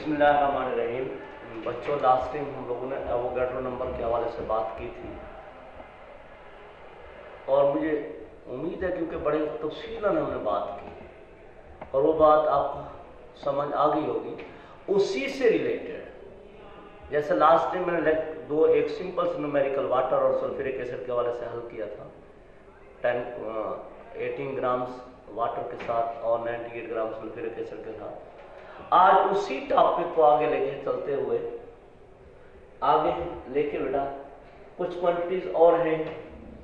बिस्मिल्लाहिर्रहमानिर्रहीम। बच्चों, last time हम लोगों ने एवोगाड्रो नंबर के हवाले से बात की थी और मुझे उम्मीद है क्योंकि बड़े तफसीलन हमने बात की और वो बात आपको समझ आ गई होगी। उसी से रिलेटेड जैसे लास्ट टाइम मैंने एक सिंपल से न्यूमेरिकल वाटर और सल्फ्यूरिक एसिड के हवाले से हल किया था 18 ग्राम्स वाटर के साथ और 98 ग्राम सल्फ्यूरिक एसिड के साथ। आज उसी टॉपिक को आगे लेके चलते हुए आगे लेके बेटा कुछ क्वांटिटीज और हैं,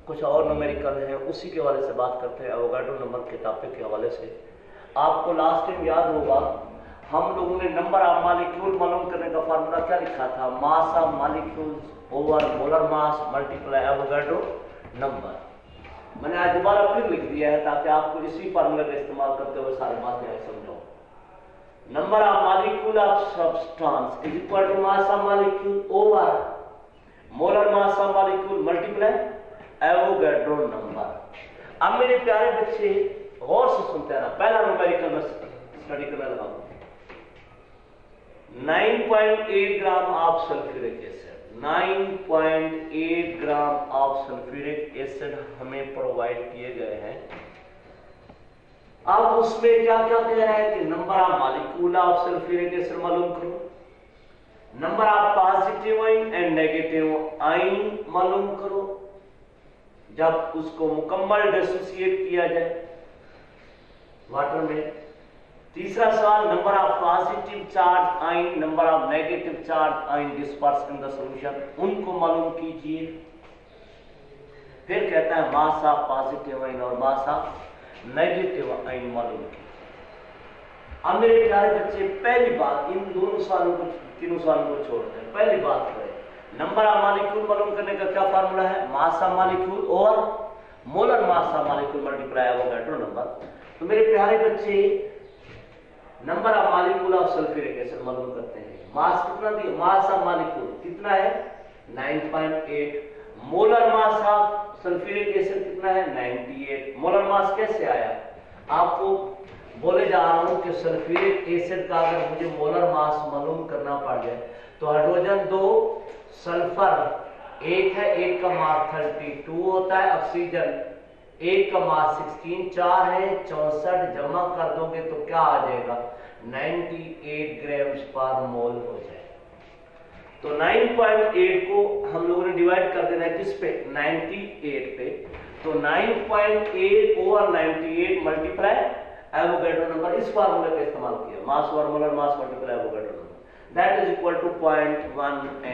कुछ और न्यूमेरिकल हैं, उसी के हवाले से बात करते हैं एवोगाड्रो नंबर के टॉपिक के हवाले से। आपको लास्ट टाइम याद होगा हम लोगों ने नंबर ऑफ मॉलिक्यूल मालूम करने का फार्मूला क्या लिखा था, mass of molecules over molar mass multiply Avogadro number. मैंने आज दोबारा फिर लिख दिया है ताकि आपको इसी फार्मूले का इस्तेमाल करते हुए सारी बातें समझो। Number of molecule of substance is equal to mass of molecule over molar mass of molecule multiply Avogadro number. अब मेरे प्यारे बच्चे गौर से सुनते हैं ना, पहला न्यूमेरिकल में स्टडी करने लगा 9.8 gram of sulphuric acid. 9.8 gram of sulphuric acid हमें प्रोवाइड किए गए हैं। अब उसमें क्या क्या कह रहा है कि number of molecule of sulphuric acid मालूम करो, number of positive ion and negative ion मालूम करो जब उसको मुकम्मल डिसोसिएट किया जाए वाटर में। तीसरा सवाल, number of positive charge ion, number of negative charge ion disperse in the solution, उनको मालूम कीजिए। फिर कहता है मास ऑफ पॉजिटिव आयन और मास ऑफ नेगेटिव आयन मालूम की। अब मेरे प्यारे बच्चे पहली बात, इन दोनों सवालों को तीनों सवालों को छोड़ते हैं, पहली बात करें नंबर ऑफ मॉलिक्यूल मालूम करने का क्या फार्मूला है, मास ऑफ मॉलिक्यूल और molar mass of molecule multiply Avogadro number. तो मेरे प्यारे बच्चे number of molecule of sulphuric acid मालूम करते हैं। मास कितना दिया, मास ऑफ मॉलिक्यूल कितना है 9.8, molar mass of sulphuric acid कितना है 98। मोलर मास कैसे आया, आपको बोले जा रहा हूं कि सल्फ्यूरिक एसिड का अगर मुझे मोलर मास मालूम करना पड़ जाए तो हाइड्रोजन 2, सल्फर 1 है, 1 का मास 32 होता है, ऑक्सीजन 1 का मास 16, 4 है 64, जमा कर दोगे तो क्या आ जाएगा 98 ग्राम्स पर मोल हो जाए। तो 9.8 को हम लोगों ने डिवाइड कर देना है किस पे, 98 पे। तो 9.8 ओवर 98 मल्टीप्लाई एवोगाड्रो नंबर, इस फार्मूले का इस्तेमाल किया, mass over molar mass multiply Avogadro number, that is equal to 0.1 Na।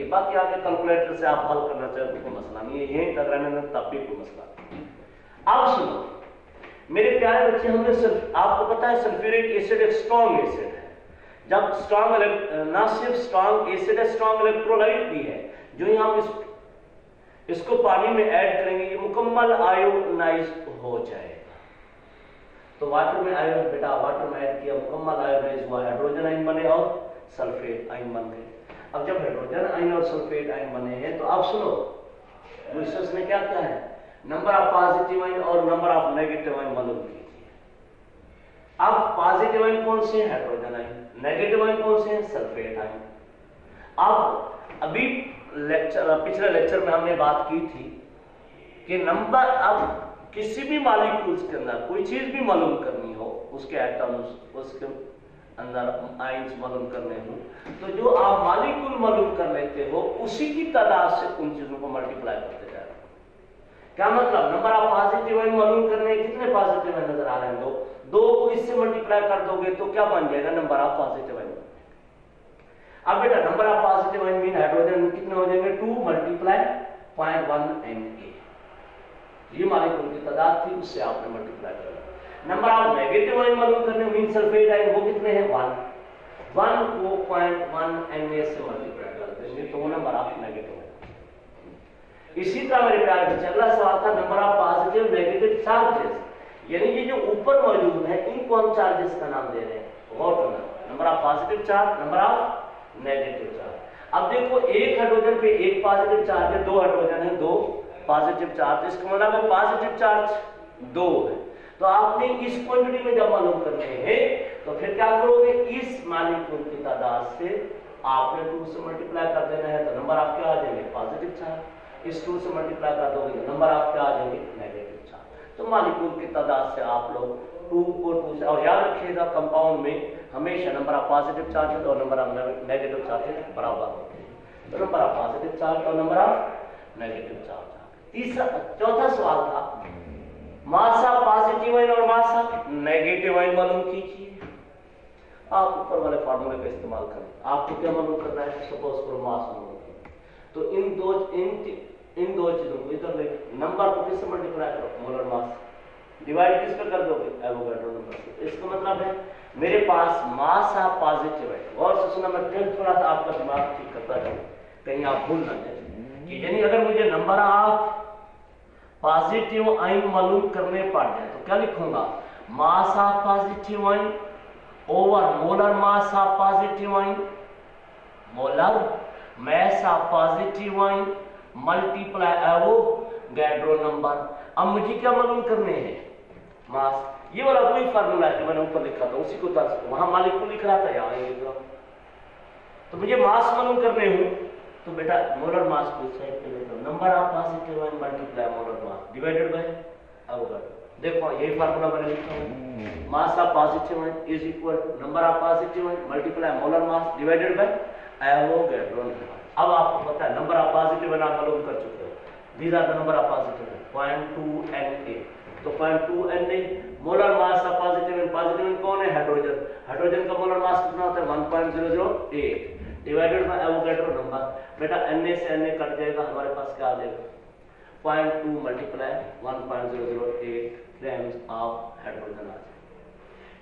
बाकी आगे कैलकुलेटर से आप हल करना चाहे तो कोई मसला नहीं है, यही तक रहने तब भी कोई मसला। अब सुनो मेरे प्यारे बच्चे, हमने आपको पता है सल्फ्यूरिक एसिड एक स्ट्रॉन्ग एसिड है। जब स्ट्रॉन्ग, ना सिर्फ स्ट्रॉन्ग एसिड है, स्ट्रॉन्ग इलेक्ट्रोलाइट भी है। जो ही हम इसको पानी में ऐड करेंगे ये मुकम्मल आयोनाइज हो जाएगा। तो वाटर में आयोन बेटा, वाटर में ऐड किया, मुकम्मल आयोनाइज हुआ, हाइड्रोजन आयन बने और सल्फेट आयन बन गए। अब जब हाइड्रोजन आयन और सल्फेट आयन बने हैं तो आप सुनो रिसर्च में क्या क्या है, नंबर ऑफ पॉजिटिव आयन और नंबर ऑफ नेगेटिव आयन मालूम कीजिए। अब पॉजिटिव आयन कौन से हैं, हाइड्रोजन आयन, नेगेटिव आयन कौन से हैं, सल्फेट आयन। अब अभी पिछले लेक्चर में हमने बात की थी कि नंबर, अब किसी भी मॉलिक्यूल्स के अंदर कोई चीज भी मालूम करनी हो, उसके एटम्स, उसके अंदर आयंस मालूम करने हो, तो जो आप मॉलिक्यूल मालूम कर लेते हो उसी की तादाद से उन चीजों को मल्टीप्लाई करते जा रहे हो। क्या मतलब, नंबर ऑफ पॉजिटिव आयन मालूम करने, कितने पॉजिटिव आयन नजर आ रहे हैं, दो को इससे मल्टीप्लाई कर दोगे तो क्या बन जाएगा, नंबर ऑफ पॉजिटिव आयन। अब बेटा number of positive ion mean hydrogen कितने हो जाएंगे, 2 मल्टीप्लाई 0.1 Na। ये मॉलिक्यूल की तादाद थी, उससे आपने मल्टीप्लाई कर। नंबर ऑफ नेगेटिव आयन मालूम करने मीन सल्फेट आयन, वो कितने हैं 1 को 0.1 Na से मल्टीप्लाई कर देंगे तो वो नंबर ऑफ नेगेटिव आयन। इसी तरह मेरे प्यारे बच्चे अगला सवाल था number of positive negative charges, यानी ये जो ऊपर मौजूद है इनको हम चार्जेस का नाम दे रहे हैं। गौर करना, number of positive charge, number of negative charge. अब देखो एक हाइड्रोजन पे एक पॉजिटिव चार्ज है, 2 हाइड्रोजन है 2 पॉजिटिव चार्ज, इसका मतलब है पॉजिटिव चार्ज 2 है। तो आपने इस क्वांटिटी में जब मालूम करने हैं तो फिर क्या करोगे, इस मॉलिक्यूल की तादाद से आपने 2 से मल्टीप्लाई कर देना है, तो नंबर आपके आ जाएंगे पॉजिटिव चार्ज। इस 2 से मल्टीप्लाई कर दोगे तो नंबर आपके आ जाएंगे नेगेटिव चार्ज। तो मॉलिक्यूल की तादाद से आप लोग 2 को 2 से, और याद रखिएगा कंपाउंड में हमेशा नंबर ऑफ पॉजिटिव चार्ज और नंबर ऑफ नेगेटिव चार्ज बराबर होते हैं। तो नंबर ऑफ पॉजिटिव चार्ज और नंबर ऑफ नेगेटिव चार्ज। चौथा सवाल था मास ऑफ पॉजिटिव आयन और मास ऑफ नेगेटिव आयन मालूम कीजिए। आप ऊपर वाले फार्मूले का इस्तेमाल करें। आपको क्या मालूम करना है, सपोज करो मास मालूम करें, तो इन दो चीजों को इधर ले, नंबर को किससे मल्टीप्लाई करो, मोलर मास, डिवाइड किस पे कर दोगे, एवोगाड्रो नंबर से। इसका मतलब है मेरे पास मास ऑफ पॉजिटिव है, और से सुना, मैं फिर थोड़ा सा आपका दिमाग ठीक करता जाऊं, कहीं आप भूल ना जाए कि यानी अगर मुझे नंबर ऑफ पॉजिटिव आयन मालूम करने पड़ जाए तो क्या लिखूंगा, मास of positive ion over molar mass of positive ion, molar mass of positive ion multiply Avogadro number. अब मुझे क्या मालूम करने हैं, मास। ये वाला वही फार्मूला है जो मैंने ऊपर लिखा था, उसी को वहां मॉलिक्यूल लिख रहा था, यहाँ ये तो मुझे मास मालूम करने हूं, तो बेटा मोलर मास को साइड पे ले लो, number of positive ion multiply molar mass divided by Avogadro. देखो यही फार्मूला मैंने लिखा है, mass of positive ion is equal to number of positive ion multiply molar mass divided by Avogadro number. अब आपको पता है नंबर ऑफ पॉजिटिव आयन आप मालूम कर चुके हो, these are the number of positive ion 0.2 Na, तो 0.2 Na। Molar mass of positive ion कौन है, हाइड्रोजन। हाइड्रोजन का मोलर मास कितना होता है 1.008 डिवाइडेड बाय एवोगाड्रो नंबर। बेटा Na से Na कट जाएगा, हमारे पास क्या आ जाएगा 0.2 मल्टीप्लाई 1.008 ग्राम्स ऑफ हाइड्रोजन आ जाएगा।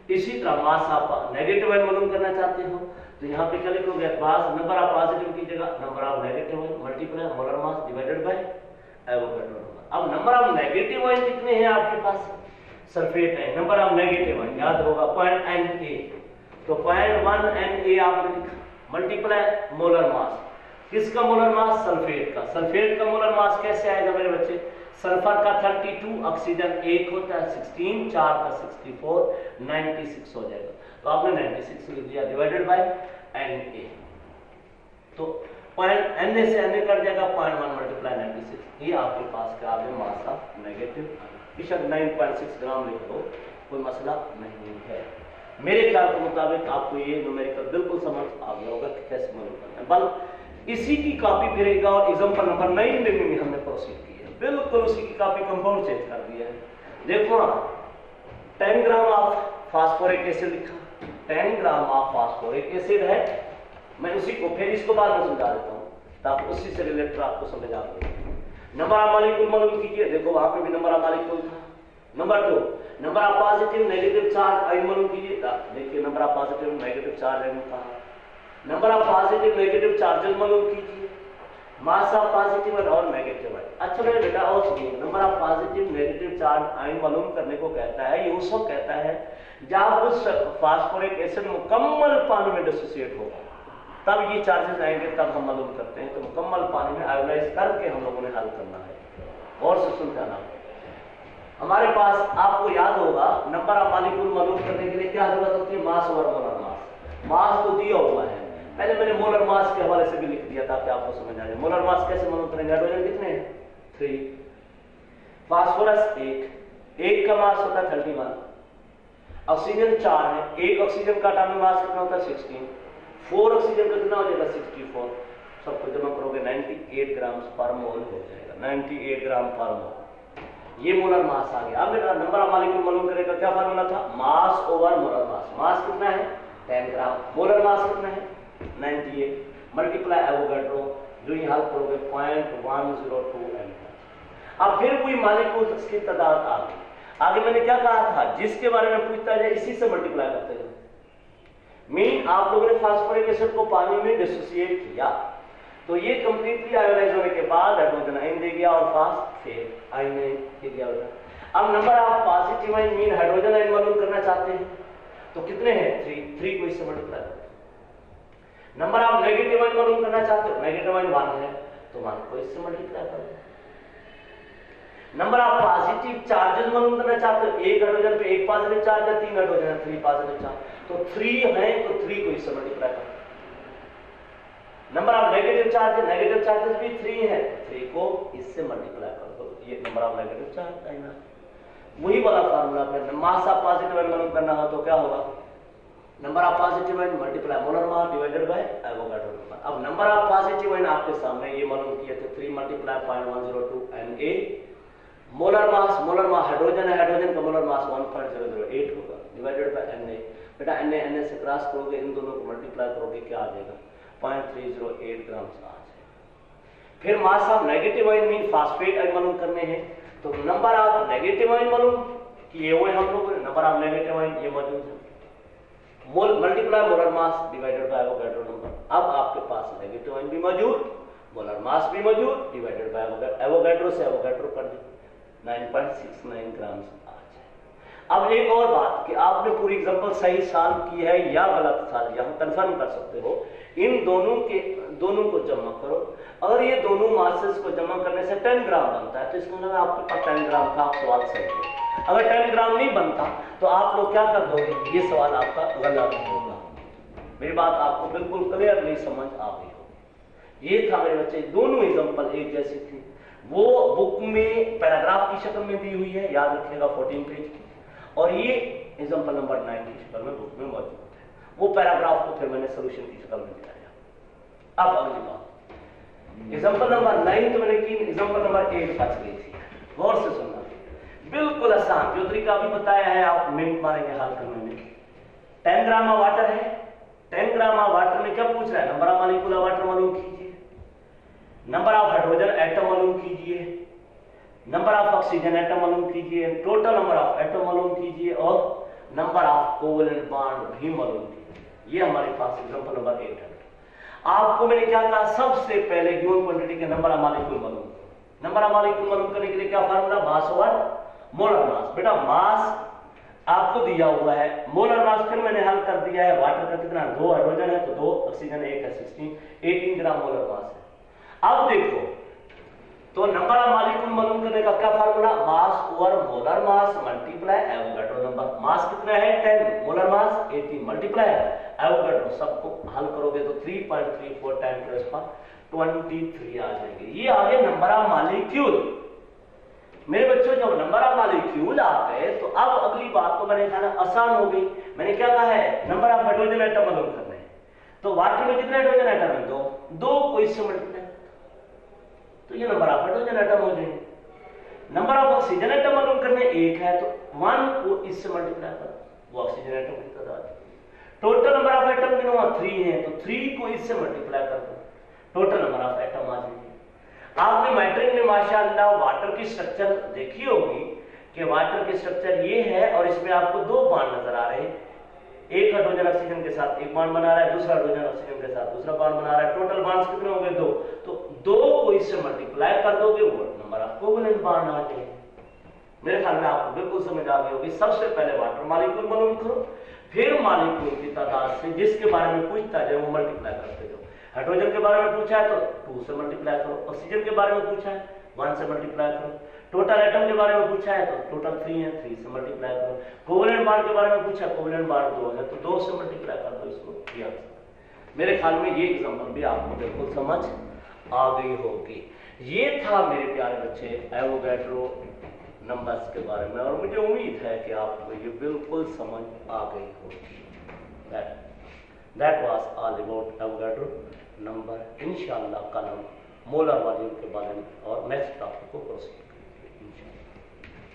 इसी तरह मास ऑफ नेगेटिव आयन मालूम करना चाहते हो तो यहाँ पे क्या लिखोगे, नंबर ऑफ पॉजिटिव की जगह number of negative ion multiply molar mass divided by Avogadro number. अब नंबर ऑफ नेगेटिव आयन कितने हैं आपके पास, सल्फेट है, नंबर ऑफ नेगेटिव आयन याद होगा 0.Na, तो 0.1 Na आपने लिखा मल्टीप्लाई मोलर मास, किसका मोलर मास, सल्फेट का। सल्फेट का मोलर मास कैसे आएगा मेरे बच्चे, सल्फर का 32, ऑक्सीजन 1 होता है 16, 4 का 64, 96 हो जाएगा। तो आपने 96 लिख दिया डिवाइडेड बाय Na, तो Na से Na कट जाएगा 0.1 मल्टीप्लाई 96, ये आपके पास क्या आ गया मास ऑफ नेगेटिव। बेशक 9.6 ग्राम लिख दो, कोई मसला नहीं है। मेरे ख्याल के मुताबिक आपको ये न्यूमेरिकल बिल्कुल समझ आ गया होगा कि कैसे मालूम करना है। बल इसी की कॉपी फिर एक और एग्जांपल नंबर 9 में हमने प्रोसीड की है, बिल्कुल उसी की कॉपी कंपाउंड चेंज कर दिया है। देखो 10 ग्राम ऑफ फास्फोरिक एसिड लिखा, 10 ग्राम ऑफ फास्फोरिक एसिड है, मैं उसी को फिर इसको बाद में समझा देता हूँ ताकि उसी से रिलेटेड आपको समझ आ जाए। नंबर ऑफ मॉलिक्यूल मालूम कीजिए, देखो वहां पे भी नंबर ऑफ मॉलिक्यूल था। Number 2 number of positive negative charge ion मालूम कीजिए, देखिए number of positive negative charge ion था। Number of positive negative charges मालूम कीजिए, मास ऑफ पॉजिटिव और नेगेटिव आयन। अच्छा मेरे बेटा और सुनिए, number of positive negative charge ion मालूम करने को कहता है, ये उस वक्त कहता है जब उस फास्फोरिक एसिड मुकम्मल पानी में डिसोसिएट होगा, तब ये चार्जेस आएंगे, तब हम मालूम करते हैं। तो मुकम्मल पानी में आयोनाइज करके हम लोगों ने हल करना है। और से सुनते आना, हमारे पास आपको याद होगा नंबर ऑफ मॉलिक्यूल मालूम करने के लिए क्या जरूरत होती है, मास और मोलर मास। मास तो दिया हुआ है, पहले मैंने मोलर मास के हवाले से भी लिख दिया था कि आपको समझ आ जाए। मोलर मास कैसे मालूम करेंगे, हाइड्रोजन कितने हैं 3, फास्फोरस 1 का मास होता है 31, ऑक्सीजन 4 है, 1 ऑक्सीजन का एटॉमिक मास कितना होता है 16, 4 ऑक्सीजन का कितना हो जाएगा 64, सबको जमा करोगे 98 ग्राम पर मोल हो जाएगा, 98 ग्राम पर मोल। ये मोलर मास आ गया। अब मेरा नंबर ऑफ मॉलिक्यूल मालूम करेगा, क्या फार्मूला था, मास ओवर मोलर मास। मास कितना है 10 ग्राम, मोलर मास कितना है 98 मल्टीप्लाई एवोगाड्रो, जो ये हल करोगे 0.102 m। अब फिर कोई मॉलिक्यूल की तादाद आ गई। आगे मैंने क्या कहा था, जिसके बारे में पूछता है इसी से मल्टीप्लाई करते हैं। मीन आप लोगों ने फास्फोरिक एसिड को पानी में डिसोसिएट किया, तो ये कंप्लीटली आयोनाइज होने के बाद हाइड्रोजन आयन दे गया और फास्फेट आयन दे गया। अब number of positive ion mean hydrogen ion मालूम करना चाहते हैं, तो कितने हैं 3 को इससे मल्टीप्लाई करते हैं। नंबर ऑफ नेगेटिव आयन मालूम करना चाहते हो, नेगेटिव आयन 1 है, तो 1 को इससे मल्टीप्लाई करो। नंबर ऑफ पॉजिटिव चार्जेस मालूम करना चाहते हो, एक हाइड्रोजन पे एक पॉजिटिव चार्ज है, 3 हाइड्रोजन 3 पॉजिटिव चार्ज, तो 3 है तो 3 को इससे मल्टीप्लाई करो। Number of negative charge, negative charges भी 3 है, 3 को इससे मल्टीप्लाई कर दो, ये नंबर ऑफ नेगेटिव चार्ज आएगा। वही वाला फार्मूला फिर मास ऑफ पॉजिटिव आयन मालूम करना हो तो क्या होगा, number of positive ion multiply molar mass divided by Avogadro number. अब नंबर ऑफ पॉजिटिव आयन आपके सामने ये मालूम किए थे, 3 multiply 0.102 Na। Molar mass hydrogen है, हाइड्रोजन का मोलर मास 1.008 होगा डिवाइडेड बाय Na। बेटा Na से क्रॉस करोगे, इन दोनों को मल्टीप्लाई करोगे, क्या आ जाएगा 0.308 ग्राम आ जाएगा। फिर mass of negative ion mean phosphate ion मालूम करने हैं, तो नंबर ऑफ नेगेटिव आयन मालूम किए हुए हम लोग, नंबर ऑफ नेगेटिव आयन ये मौजूद है, multiply molar mass divided by Avogadro number. अब आपके पास नेगेटिव आयन भी मौजूद, मोलर मास भी मौजूद, डिवाइडेड बाय एवोगाड्रो से एवोगाड्रो कर दो, 9.69 ग्राम आ जाए। अब एक और बात कि आपने पूरी एग्जांपल सही सॉल्व की है या गलत सॉल्व, यहां कंफर्म कर सकते हो। इन दोनों को जमा करो, अगर ये दोनों मासेस को जमा करने से 10 ग्राम बनता है तो इसका मतलब आपके पास 10 ग्राम का सवाल सही है। अगर 10 ग्राम नहीं बनता तो आप लोग क्या कर दोगे, ये सवाल आपका गलत होगा। मेरी बात आपको बिल्कुल क्लियरली समझ आ गई हो। ये था मेरे बच्चे, दोनों एग्जांपल एक जैसी थी, वो बुक में पैराग्राफ की शक्ल में दी हुई है, याद रखिएगा 14 पेज की, और ये एग्जांपल नंबर 9 की शक्ल में बुक में मौजूद है। वो पैराग्राफ को फिर मैंने सोल्यूशन की शक्ल में दिखाया। अब अगली बात, एग्जांपल नंबर 9 तो मैंने की, एग्जांपल नंबर 8 बच गई थी, गौर से सुनना, बिल्कुल आसान, जो तरीका अभी बताया है आप मिनट मारेंगे हाल करने में। 10 ग्राम वाटर है, 10 ग्राम वाटर में क्या पूछ रहा है, number of molecule of water मालूम कीजिए, नंबर ऑफ हाइड्रोजन एटम मालूम कीजिए, नंबर ऑफ ऑक्सीजन एटम मालूम कीजिए, टोटल नंबर ऑफ एटम मालूम कीजिए, और नंबर ऑफ कोवेलेंट बॉन्ड भी मालूम कीजिए। ये हमारे पास एग्जांपल नंबर 8 है। आपको मैंने क्या कहा, सबसे पहले गिवन क्वांटिटी के नंबर ऑफ मॉलिक्यूल मालूम करो। नंबर ऑफ मॉलिक्यूल मालूम करने के लिए क्या फार्मूला, मास ओवर मोलर मास। बेटा मास आपको दिया हुआ है, मोलर मास फिर मैंने हल कर दिया है, वाटर का कितना, 2 हाइड्रोजन है तो 2 ऑक्सीजन 1 है, 18 ग्राम मोलर मास है। अब देखो तो नंबर ऑफ मॉलिक्यूल मालूम करने का क्या formula, mass over molar mass multiply Avogadro number. Mass कितना है 10, मोलर मास 18 मल्टीप्लाई एवोगाड्रो, सबको हल करोगे तो 3.34 10 to the power 23 आ जाएंगे। ये आ गए नंबर ऑफ मॉलिक्यूल। मेरे बच्चों जब नंबर ऑफ मॉलिक्यूल आ गए तो अब अगली बात तो मैंने कहा आसान हो गई। मैंने क्या कहा है, नंबर ऑफ हाइड्रोजन एटम मालूम करने हैं, तो वाटर में कितने हाइड्रोजन एटम है, 2 को इससे मल्टीप्लाई, तो ये नंबर ऑफ हाइड्रोजन एटम हो जाएंगे। नंबर ऑफ ऑक्सीजन एटम मालूम करने 1 है तो 1 को इससे मल्टीप्लाई करो, वो ऑक्सीजन एटम की तादाद। टोटल नंबर ऑफ एटम कितना 3 है तो 3 को इससे मल्टीप्लाई कर दो, टोटल नंबर ऑफ एटम आ जाएंगे। आपने मैट्रिक में माशाअल्लाह वाटर की स्ट्रक्चर देखी होगी कि वाटर की स्ट्रक्चर ये है और इसमें आपको 2 बॉन्ड नजर आ रहे हैं, एक हाइड्रोजन ऑक्सीजन के साथ एक बॉन्ड बना रहा है, दूसरा हाइड्रोजन ऑक्सीजन के साथ दूसरा बॉन्ड बना रहा है, टोटल बॉन्ड्स कितने होंगे 2, तो 2 को इससे मल्टीप्लाई कर दोगे, वो नंबर ऑफ कोवेलेंट बॉन्ड आ जाएंगे। मेरे ख्याल में आपको बिल्कुल समझ आ गई होगी। सबसे पहले वाटर मॉलिक्यूल मालूम करो, फिर मॉलिक्यूल की तादाद से जिसके बारे में पूछता जाए वो मल्टीप्लाई करते जाओ। हाइड्रोजन के बारे में पूछा है तो 2 से मल्टीप्लाई करो, ऑक्सीजन के बारे में पूछा है 1 से मल्टीप्लाई करो, टोटल एटम के बारे में पूछा है तो टोटल 3 है, 3 से मल्टीप्लाई करो, कोवेलेंट बॉन्ड के बारे में पूछा है, कोवेलेंट बॉन्ड 2 है तो 2 से मल्टीप्लाई कर दो इसको, ये मेरे ख्याल में ये एग्जांपल भी आपको बिल्कुल समझ आ गई होगी। ये था मेरे प्यारे बच्चे एवोगाड्रो नंबर्स के बारे में, और मुझे उम्मीद है कि आपको ये बिल्कुल समझ आ गई होगी। That was all about Avogadro number. इंशाअल्लाह कल हम मोलर वॉल्यूम के बारे में और नेक्स्ट टॉपिक को प्रोसीड